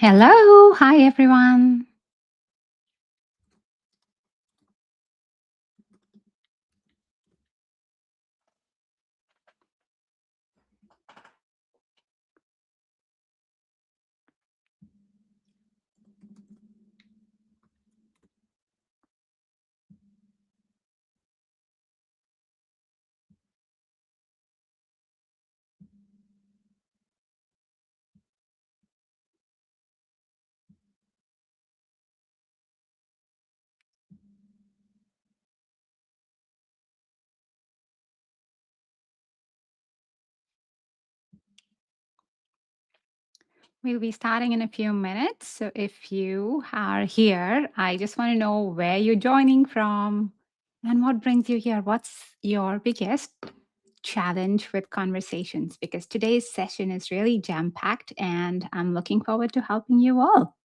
Hello. Hi, everyone. We'll be starting in a few minutes. So, if you are here, I just want to know where you're joining from and what brings you here. What's your biggest challenge with conversations? Because today's session is really jam packed and I'm looking forward to helping you all.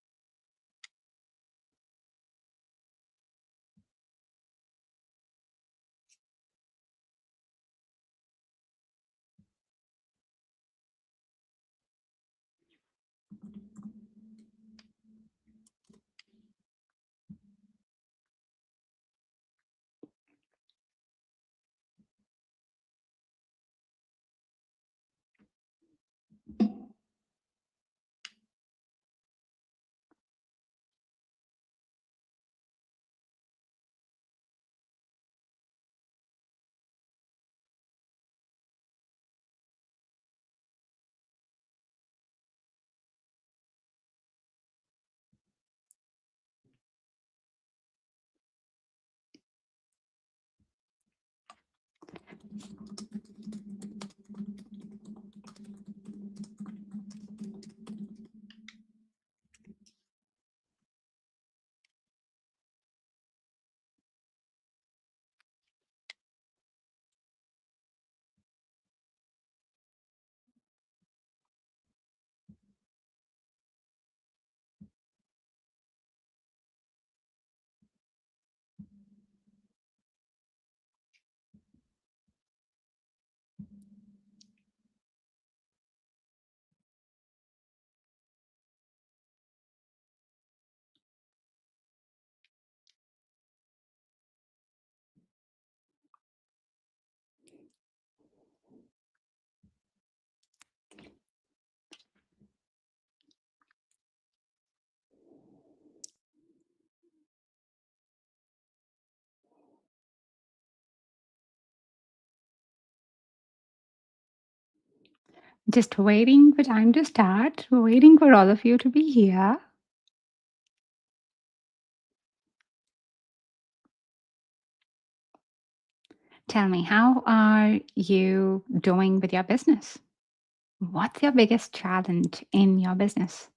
Just waiting for time to start, waiting for all of you to be here. Tell me, how are you doing with your business? What's your biggest challenge in your business?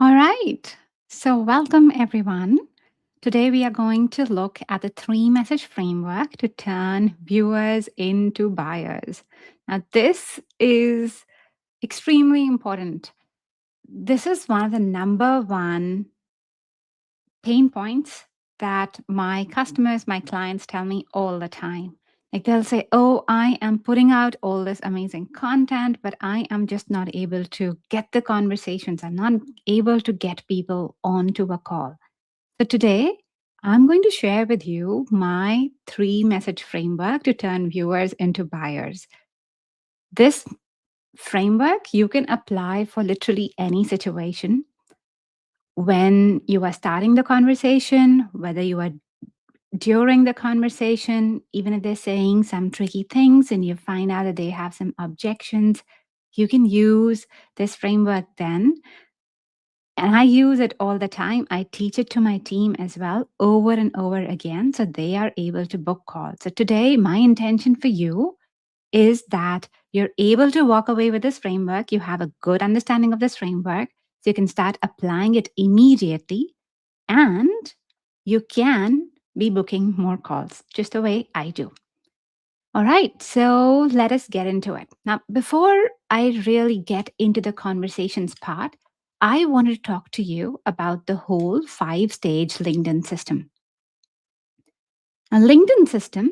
All right. So, welcome everyone. Today, we are going to look at the three message framework to turn viewers into buyers. Now, this is extremely important. This is one of the number one pain points that my customers, my clients tell me all the time. Like they'll say, "Oh, I am putting out all this amazing content, but I am just not able to get the conversations. I'm not able to get people onto a call." So today, I'm going to share with you my three message framework to turn viewers into buyers. This framework you can apply for literally any situation. When you are starting the conversation, whether you are during the conversation, even if they're saying some tricky things and you find out that they have some objections, You can use this framework then, and I use it all the time. I teach it to my team as well over and over again so they are able to book calls. So today, my intention for you is that you're able to walk away with this framework. You have a good understanding of this framework, so you can start applying it immediately, and you can be booking more calls just the way I do. All right, so let us get into it. Now, before I really get into the conversations part, I want to talk to you about the whole 5 stage LinkedIn system. A LinkedIn system,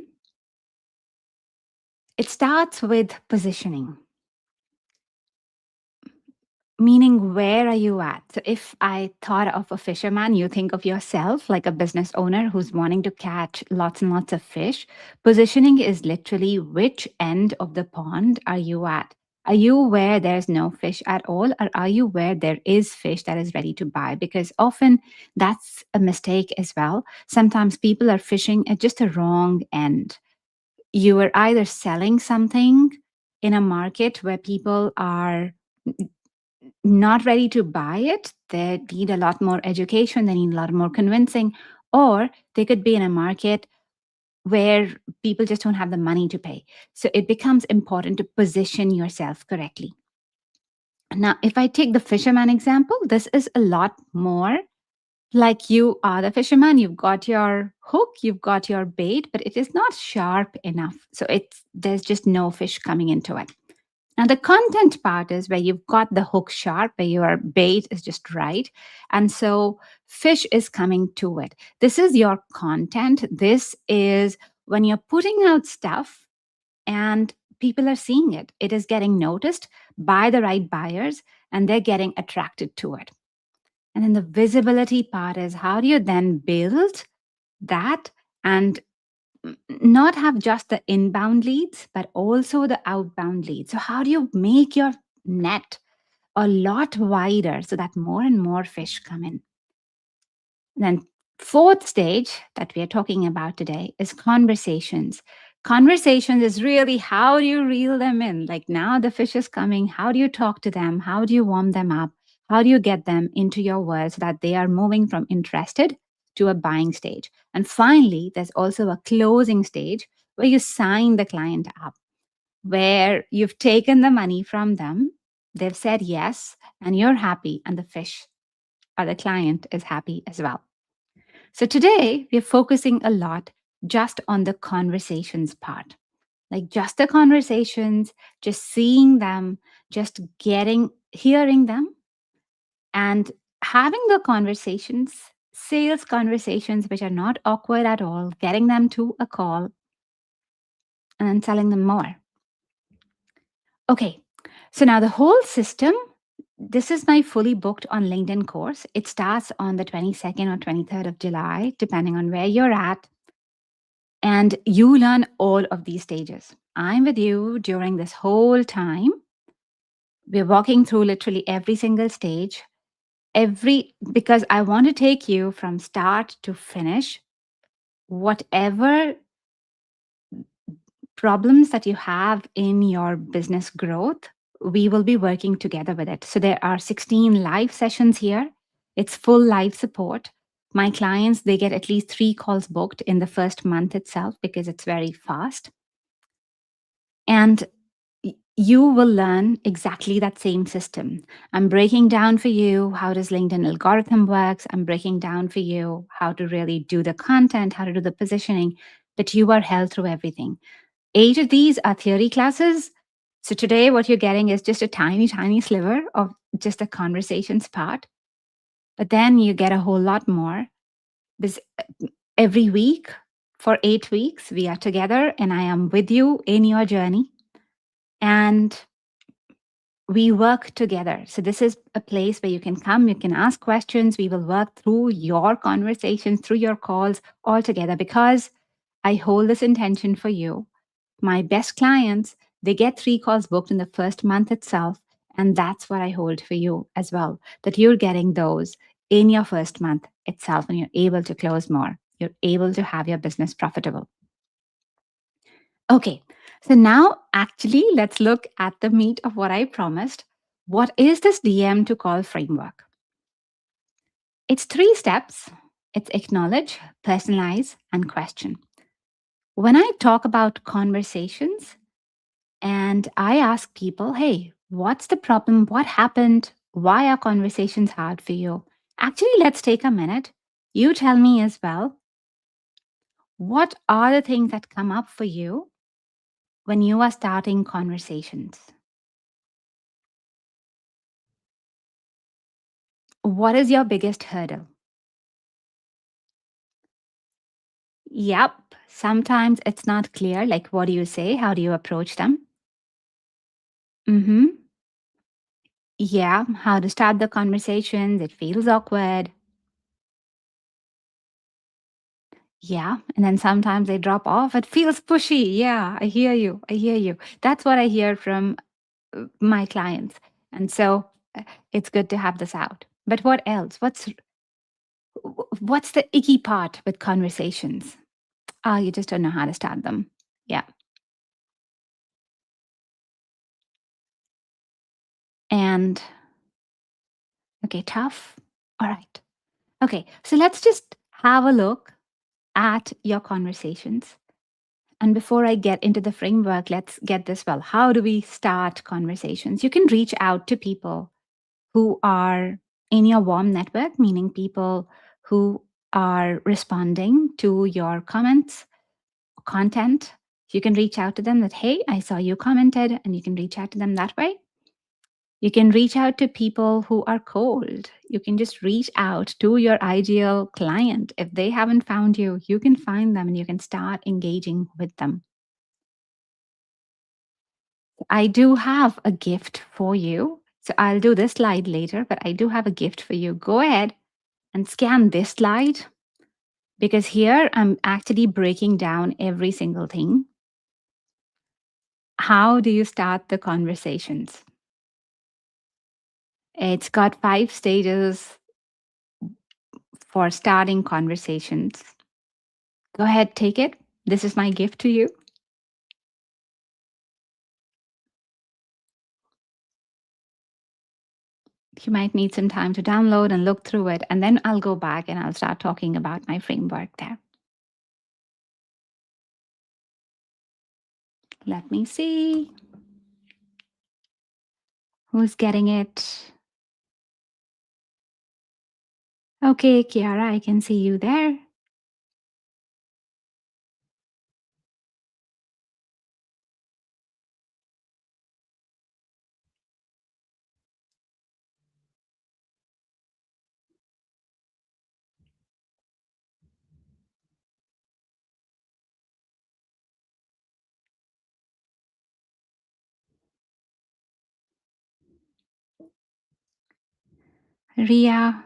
it starts with positioning. Meaning, where are you at? So, if I thought of a fisherman, you think of yourself like a business owner who's wanting to catch lots and lots of fish. Positioning is literally which end of the pond are you at? Are you where there's no fish at all, or are you where there is fish that is ready to buy? Because often that's a mistake as well. Sometimes people are fishing at just the wrong end. You are either selling something in a market where people are not ready to buy it, they need a lot more education, they need a lot more convincing, or they could be in a market where people just don't have the money to pay. So it becomes important to position yourself correctly. Now, if I take the fisherman example, this is a lot more like you are the fisherman, you've got your hook, you've got your bait, but it is not sharp enough. So there's just no fish coming into it. Now, the content part is where you've got the hook sharp, where your bait is just right. And so fish is coming to it. This is your content. This is when you're putting out stuff and people are seeing it. It is getting noticed by the right buyers and they're getting attracted to it. And then the visibility part is how do you then build that and not have just the inbound leads, but also the outbound leads. So, how do you make your net a lot wider so that more and more fish come in? Then, fourth stage that we are talking about today is conversations. Conversations is really how do you reel them in? Like now the fish is coming. How do you talk to them? How do you warm them up? How do you get them into your world so that they are moving from interested to a buying stage? And finally, there's also a closing stage where you sign the client up, where you've taken the money from them. They've said yes, and you're happy, and the fish or the client is happy as well. So today we're focusing a lot just on the conversations part, like just the conversations, just seeing them, just hearing them, and having the conversations, sales conversations, which are not awkward at all, getting them to a call and then telling them more. Okay, so now the whole system. This is my fully booked on LinkedIn course. It starts on the 22nd or 23rd of July, depending on where you're at. And you learn all of these stages. I'm with you during this whole time. We're walking through literally every single stage, because I want to take you from start to finish. Whatever problems that you have in your business growth, we will be working together with it. So there are 16 live sessions here. It's full live support. My clients, they get at least 3 calls booked in the first month itself because it's very fast. And you will learn exactly that same system. I'm breaking down for you how does LinkedIn algorithm works. I'm breaking down for you how to really do the content, how to do the positioning, but you are held through everything. 8 of these are theory classes. So today what you're getting is just a tiny, tiny sliver of just the conversations part. But then you get a whole lot more. Because every week for 8 weeks, we are together and I am with you in your journey. And we work together. So this is a place where you can come, you can ask questions. We will work through your conversations, through your calls all together because I hold this intention for you. My best clients, they get 3 calls booked in the first month itself. And that's what I hold for you as well, that you're getting those in your first month itself and you're able to close more. You're able to have your business profitable. Okay, So now, actually, let's look at the meat of what I promised. What is this DM to call framework? It's three steps: it's acknowledge, personalize, and question. When I talk about conversations and I ask people, hey, what's the problem? What happened? Why are conversations hard for you? Actually, let's take a minute. You tell me as well, what are the things that come up for you when you are starting conversations? What is your biggest hurdle? Yep. Sometimes it's not clear. Like, what do you say? How do you approach them? Mm-hmm. Yeah. How to start the conversations? It feels awkward. Yeah. And then sometimes they drop off. It feels pushy. Yeah. I hear you. I hear you. That's what I hear from my clients. And so it's good to have this out. But what else? What's the icky part with conversations? Ah, you just don't know how to start them. Yeah. And okay, tough. All right. Okay, so let's just have a look at your conversations. And before I get into the framework, let's get this well. How do we start conversations? You can reach out to people who are in your warm network, meaning people who are responding to your comments, content. You can reach out to them that, hey, I saw you commented, and you can reach out to them that way. You can reach out to people who are cold. You can just reach out to your ideal client. If they haven't found you, you can find them and you can start engaging with them. I do have a gift for you. So I'll do this slide later, but I do have a gift for you. Go ahead and scan this slide because here I'm actually breaking down every single thing. How do you start the conversations? It's got 5 stages for starting conversations. Go ahead, take it. This is my gift to you. You might need some time to download and look through it, and then I'll go back and I'll start talking about my framework there. Let me see who's getting it. Okay, Kiara, I can see you there. Ria.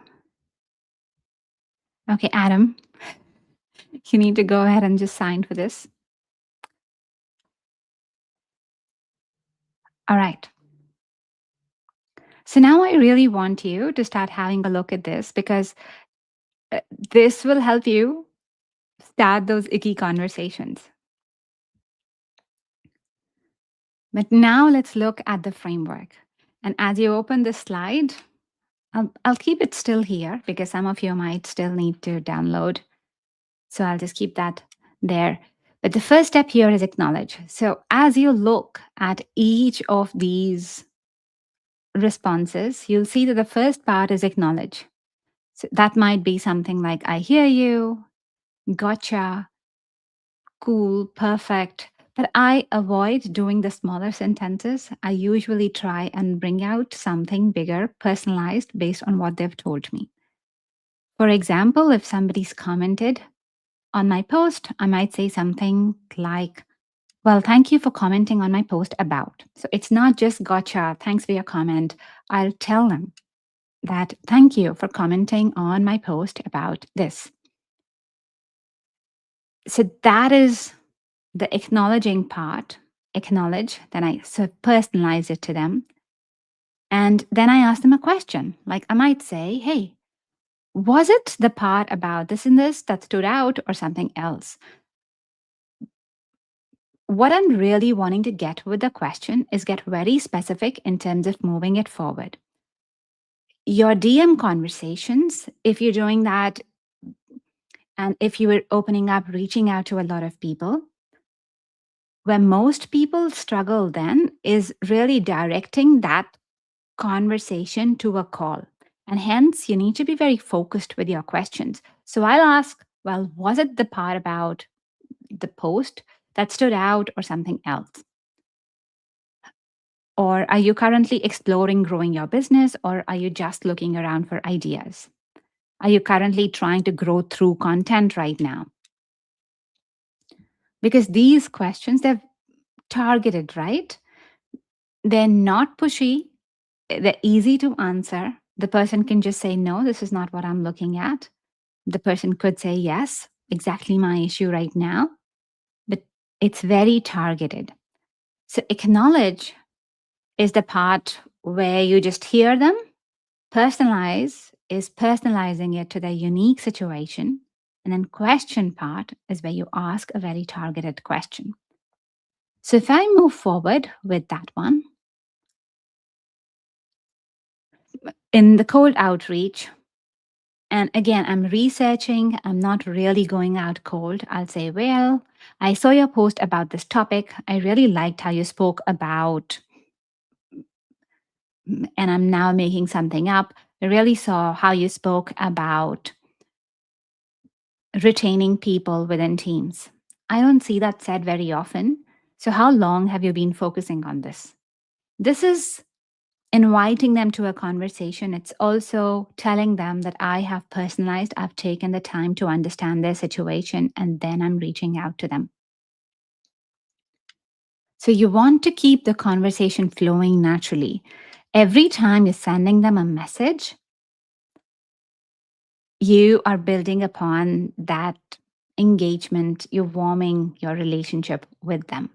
Okay, Adam, you need to go ahead and just sign for this. All right. So now I really want you to start having a look at this because uh, this will help you start those icky conversations. But now let's look at the framework. And as you open this slide, I'll keep it still here because some of you might still need to download. So I'll just keep that there. But the first step here is acknowledge. So as you look at each of these responses, you'll see that the first part is acknowledge. So that might be something like, I hear you, gotcha, cool, perfect. But I avoid doing the smaller sentences. I usually try and bring out something bigger, personalized based on what they've told me. For example, if somebody's commented on my post, I might say something like, well, thank you for commenting on my post about. So it's not just gotcha, thanks for your comment. I'll tell them that thank you for commenting on my post about this. So that is the acknowledging part. Acknowledge, then I so personalize it to them. And then I ask them a question. Like I might say, hey, was it the part about this and this that stood out or something else? what I'm really wanting to get with the question is get very specific in terms of moving it forward. Your DM conversations, if you're doing that and if you were opening up, reaching out to a lot of people, where most people struggle then is really directing that conversation to a call. And hence, you need to be very focused with your questions. So I'll ask, well, was it the part about the post that stood out or something else? Or are you currently exploring growing your business or are you just looking around for ideas? Are you currently trying to grow through content right now? Because these questions, they're targeted, right? They're not pushy, they're easy to answer. The person can just say, no, this is not what I'm looking at. The person could say, yes, exactly my issue right now. But it's very targeted. So acknowledge is the part where you just hear them. Personalize is personalizing it to their unique situation. And then question part is where you ask a very targeted question. So if I move forward with that one, in the cold outreach, and again, I'm researching, I'm not really going out cold. I'll say, well, I saw your post about this topic. I really liked how you spoke about, and I'm now making something up. I really saw how you spoke about retaining people within teams. I don't see that said very often. So, how long have you been focusing on this? This is inviting them to a conversation. It's also telling them that I have personalized, I've taken the time to understand their situation, and then I'm reaching out to them. So, you want to keep the conversation flowing naturally. Every time you're sending them a message, you are building upon that engagement, you're warming your relationship with them.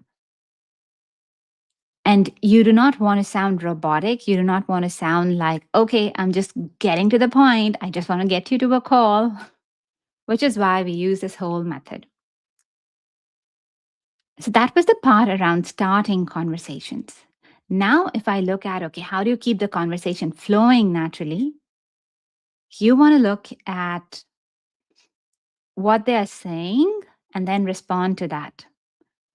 And you do not want to sound robotic. You do not want to sound like, okay, I'm just getting to the point. I just want to get you to a call, which is why we use this whole method. So that was the part around starting conversations. Now, if I look at, okay, how do you keep the conversation flowing naturally? You want to look at what they are saying and then respond to that.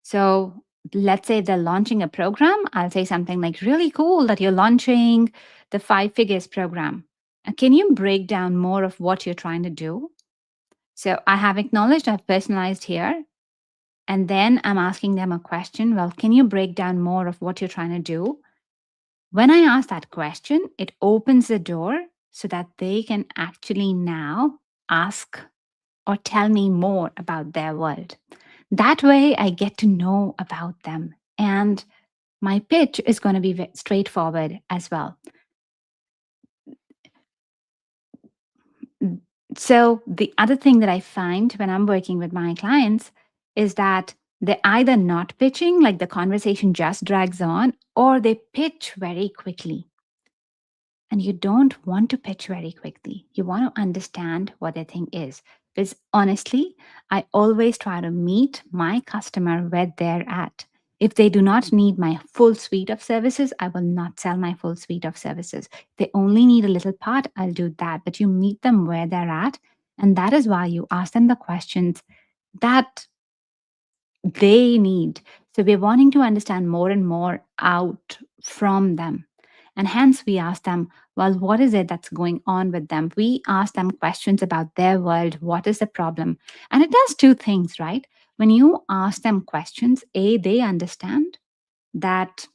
So let's say they're launching a program. I'll say something like, really cool that you're launching the Five Figures program. Can you break down more of what you're trying to do? So I have acknowledged, I've personalized here. And then I'm asking them a question. Well, can you break down more of what you're trying to do? When I ask that question, it opens the door so that they can actually now ask or tell me more about their world. That way, I get to know about them. And my pitch is going to be straightforward as well. So, the other thing that I find when I'm working with my clients is that they're either not pitching, like the conversation just drags on, or they pitch very quickly. And you don't want to pitch very quickly. You want to understand what their thing is. Because honestly, I always try to meet my customer where they're at. If they do not need my full suite of services, I will not sell my full suite of services. If they only need a little part, I'll do that. But you meet them where they're at. And that is why you ask them the questions that they need. So we're wanting to understand more and more out from them. And hence we ask them, well, what is it that's going on with them? We ask them questions about their world. What is the problem? And it does two things, right? When you ask them questions, A, they understand that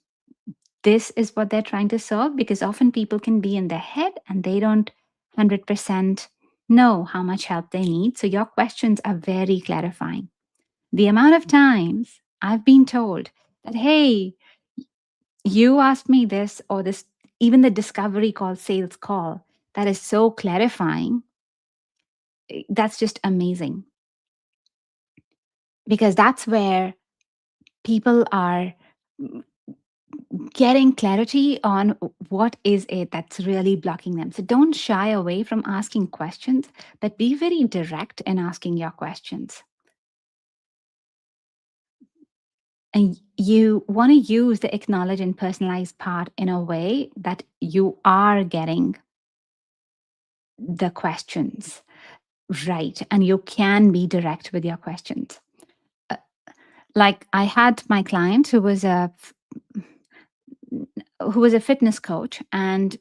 this is what they're trying to solve, because often people can be in their head and they don't 100% know how much help they need. So your questions are very clarifying. The amount of times I've been told that, hey, you asked me this or this, even the discovery call, sales call, that is so clarifying. That's just amazing because that's where people are getting clarity on what is it that's really blocking them. So don't shy away from asking questions, but be very direct in asking your questions. And you want to use the acknowledge and personalize part in a way that you are getting the questions right and you can be direct with your questions. Uh, Like I had my client who was a fitness coach, and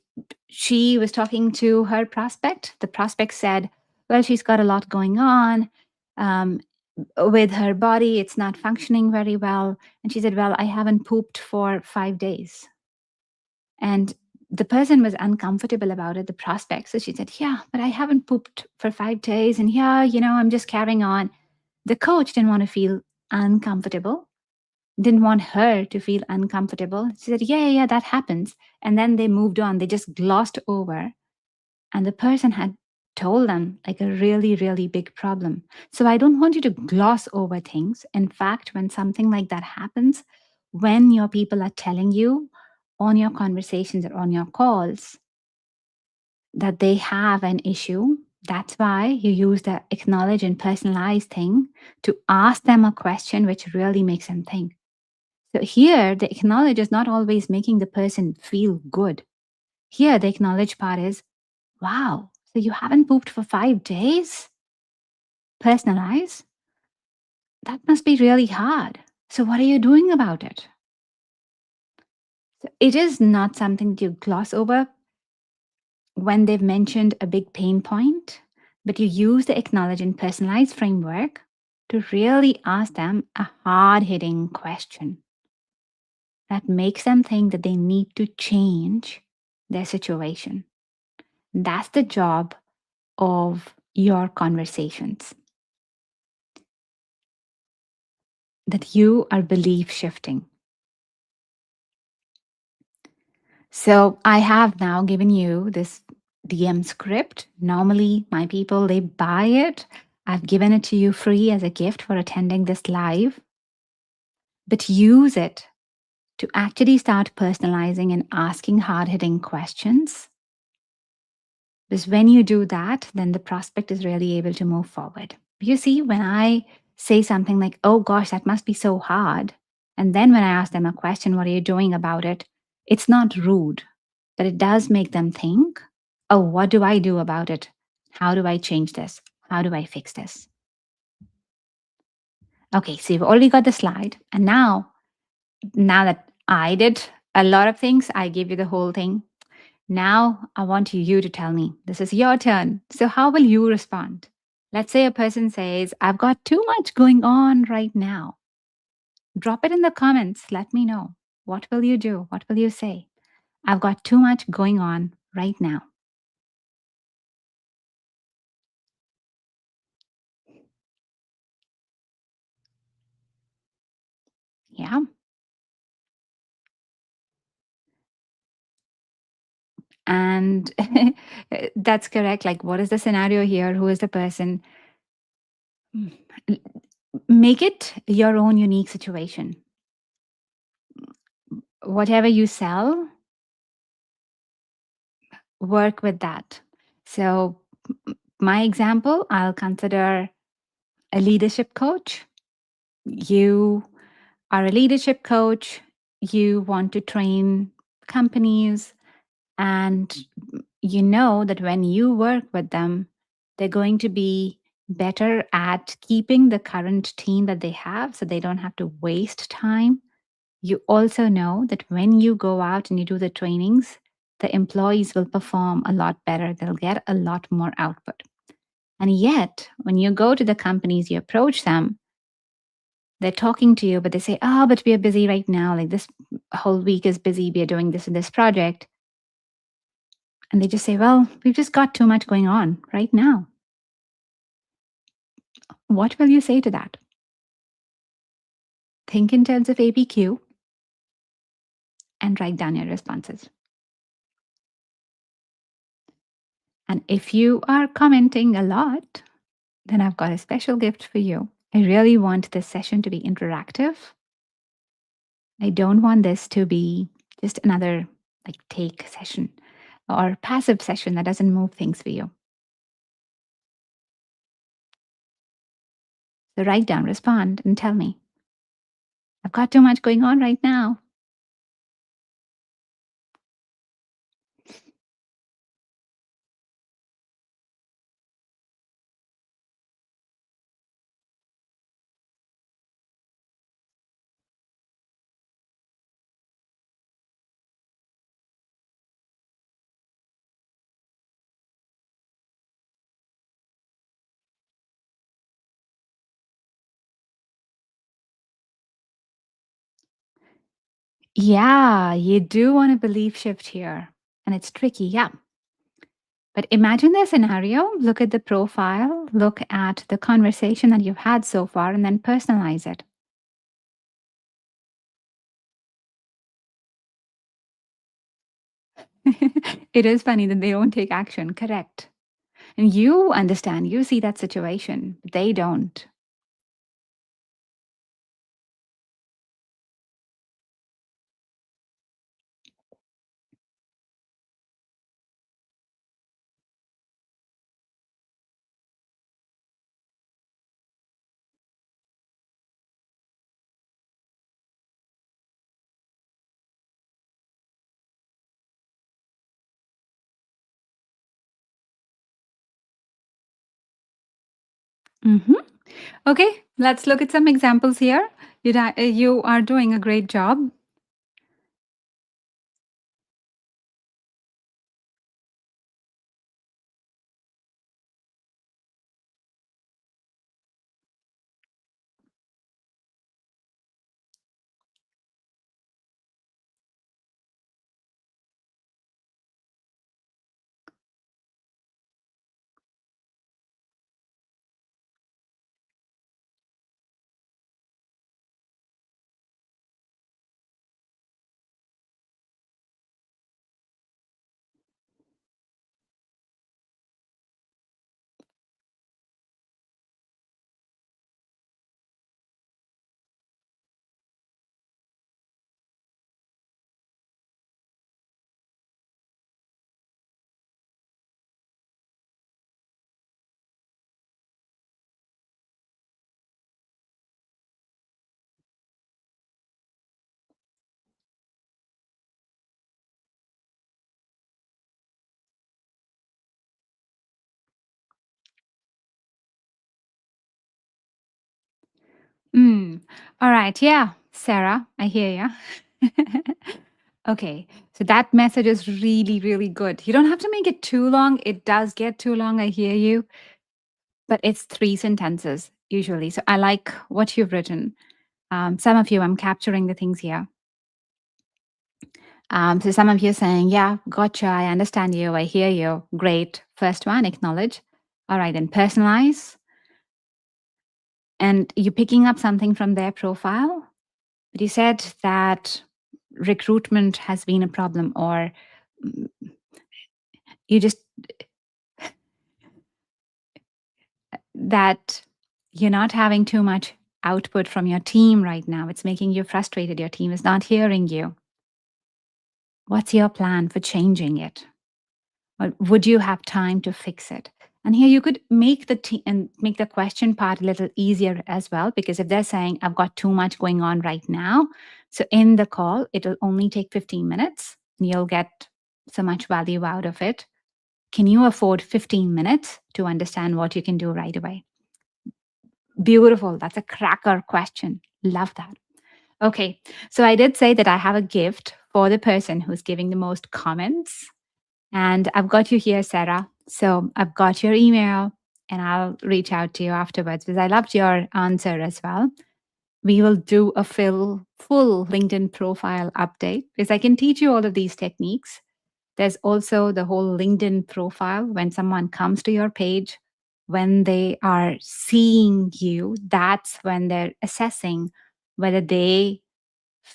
she was talking to her prospect. The prospect said, well, she's got a lot going on um, with her body. It's not functioning very well. And she said, well, I haven't pooped for 5 days. And the person was uncomfortable about it, the prospect. So she said, yeah, but I haven't pooped for 5 days. And yeah, I'm just carrying on. The coach didn't want to feel uncomfortable, didn't want her to feel uncomfortable. She said, yeah, yeah, yeah, that happens. And then they moved on. They just glossed over. And the person had told them like a really, really big problem. So I don't want you to gloss over things. In fact, when something like that happens, when your people are telling you on your conversations or on your calls that they have an issue, that's why you use the acknowledge and personalize thing to ask them a question which really makes them think. So here, the acknowledge is not always making the person feel good. Here, the acknowledge part is, wow, so you haven't pooped for 5 days? Personalize? That must be really hard. So, what are you doing about it? So it is not something to gloss over when they've mentioned a big pain point, but you use the acknowledge and personalize framework to really ask them a hard hitting question that makes them think that they need to change their situation. That's the job of your conversations, that you are belief shifting. So I have now given you this DM script. Normally, my people, they buy it. I've given it to you free as a gift for attending this live, but use it to actually start personalizing and asking hard hitting questions. Because when you do that, then the prospect is really able to move forward. You see, when I say something like, oh gosh, that must be so hard. And then when I ask them a question, what are you doing about it? It's not rude, but it does make them think, oh, what do I do about it? How do I change this? How do I fix this? Okay, so you've already got the slide. And now that I did a lot of things, I gave you the whole thing. Now I want you to tell me, this is your turn. So, how will you respond? Let's say a person says, I've got too much going on right now. Drop it in the comments. Let me know. What will you do? What will you say? I've got too much going on right now. Yeah. And that's correct. Like, what is the scenario here? Who is the person? Mm, Make it your own unique situation. Whatever you sell, work with that. So, my example, I'll consider a leadership coach. You are a leadership coach, you want to train companies, and you know that when you work with them, they're going to be better at keeping the current team that they have so they don't have to waste time. You also know that when you go out and you do the trainings, the employees will perform a lot better, they'll get a lot more output. And yet, when you go to the companies, you approach them, they're talking to you, but they say, oh, but we are busy right now. Like this whole week is busy. We are doing this and this project. And they just say, well, we've just got too much going on right now. What will you say to that? Think in terms of APQ and write down your responses. And if you are commenting a lot, then I've got a special gift for you. I really want this session to be interactive. I don't want this to be just another like take session or passive session that doesn't move things for you. So write down, respond, and tell me. I've got too much going on right now. Yeah, you do want a belief shift here. And it's tricky, yeah. But imagine the scenario, look at the profile, look at the conversation that you've had so far, and then personalize it. It is funny that they don't take action, correct. And you understand, you see that situation, but they don't. Hmm. Okay, let's look at some examples here. You are doing a great job. Mm. All right, yeah, Sarah, I hear you. Okay, so that message is really, really good. You don't have to make it too long. It does get too long, I hear you, but it's three sentences usually. So I like what you've written. Some of you, I'm capturing the things here. So some of you saying, yeah, gotcha, I understand you, I hear you. Great. First one, acknowledge. All right, then personalize. And you're picking up something from their profile. But you said that recruitment has been a problem, or mm, you just that you're not having too much output from your team right now. It's making you frustrated. Your team is not hearing you. What's your plan for changing it? Or would you have time to fix it? And here you could make and make the question part a little easier as well, because if they're saying, I've got too much going on right now, so in the call, it'll only take 15 minutes and you'll get so much value out of it. Can you afford 15 minutes to understand what you can do right away? Beautiful. That's a cracker question. Love that. Okay. So I did say that I have a gift for the person who's giving the most comments. And I've got you here, Sarah. So I've got your email and I'll reach out to you afterwards because I loved your answer as well. We will do a full LinkedIn profile update because I can teach you all of these techniques. There's also the whole LinkedIn profile when someone comes to your page, when they are seeing you, that's when they're assessing whether they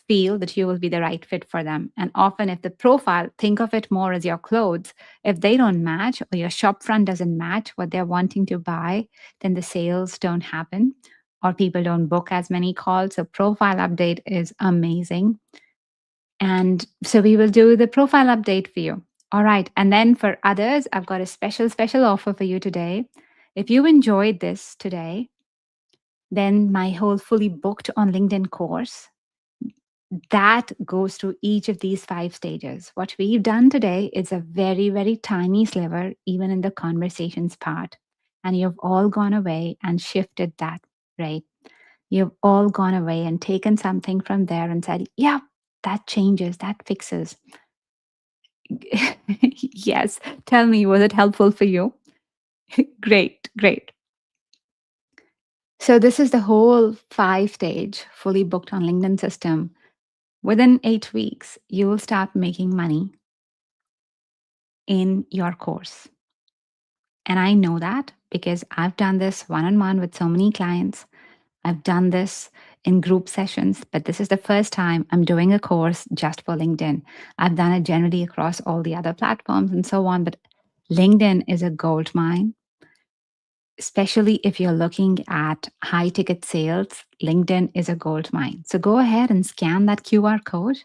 feel that you will be the right fit for them. And often, if the profile, think of it more as your clothes, if they don't match or your shop front doesn't match what they're wanting to buy, then the sales don't happen or people don't book as many calls. So, profile update is amazing. And so, we will do the profile update for you. All right. And then for others, I've got a special offer for you today. If you enjoyed this today, then my whole fully booked on LinkedIn course That goes through each of these five stages. What we've done today is a very, very tiny sliver, even in the conversations part. And you've all gone away and shifted that, right? You've all gone away and taken something from there and said, yeah, that changes, that fixes. Yes. Tell me, was it helpful for you? Great, great. So, this is the whole five stage, fully booked on LinkedIn system. Within 8 weeks, you will start making money in your course. And I know that because I've done this one on one with so many clients. I've done this in group sessions, but this is the first time I'm doing a course just for LinkedIn. I've done it generally across all the other platforms and so on, but LinkedIn is a gold mine, especially if you're looking at high ticket sales. LinkedIn is a gold mine. So go ahead and scan that QR code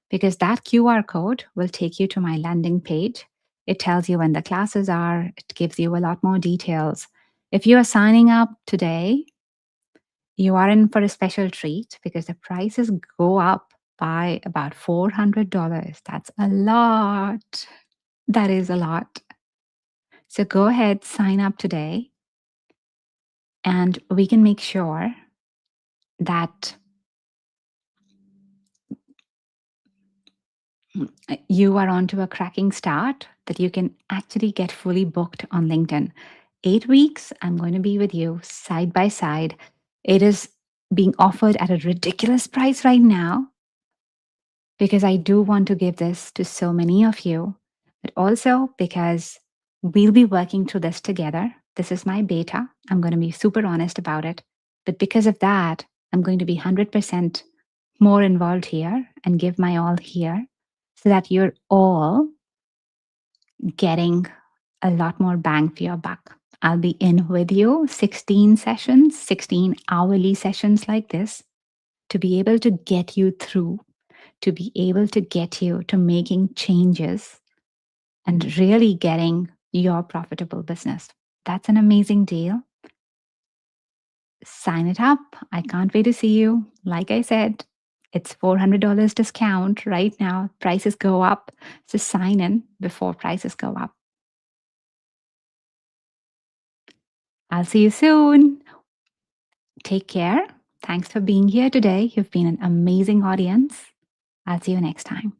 because that QR code will take you to my landing page. It tells you when the classes are, it gives you a lot more details. If you are signing up today, you are in for a special treat because the prices go up by about $400. That's a lot. That is a lot. So go ahead, sign up today, and we can make sure that you are onto a cracking start, that you can actually get fully booked on LinkedIn. 8 weeks, I'm going to be with you side by side. It is being offered at a ridiculous price right now because I do want to give this to so many of you, but also because we'll be working through this together. This is my beta. I'm going to be super honest about it. But because of that, I'm going to be 100% more involved here and give my all here so that you're all getting a lot more bang for your buck. I'll be in with you 16 sessions, 16 hourly sessions like this to be able to get you through, to be able to get you to making changes and really getting your profitable business. That's an amazing deal. Sign it up. I can't wait to see you. Like I said, it's $400 discount right now. Prices go up. So sign in before prices go up. I'll see you soon. Take care. Thanks for being here today. You've been an amazing audience. I'll see you next time.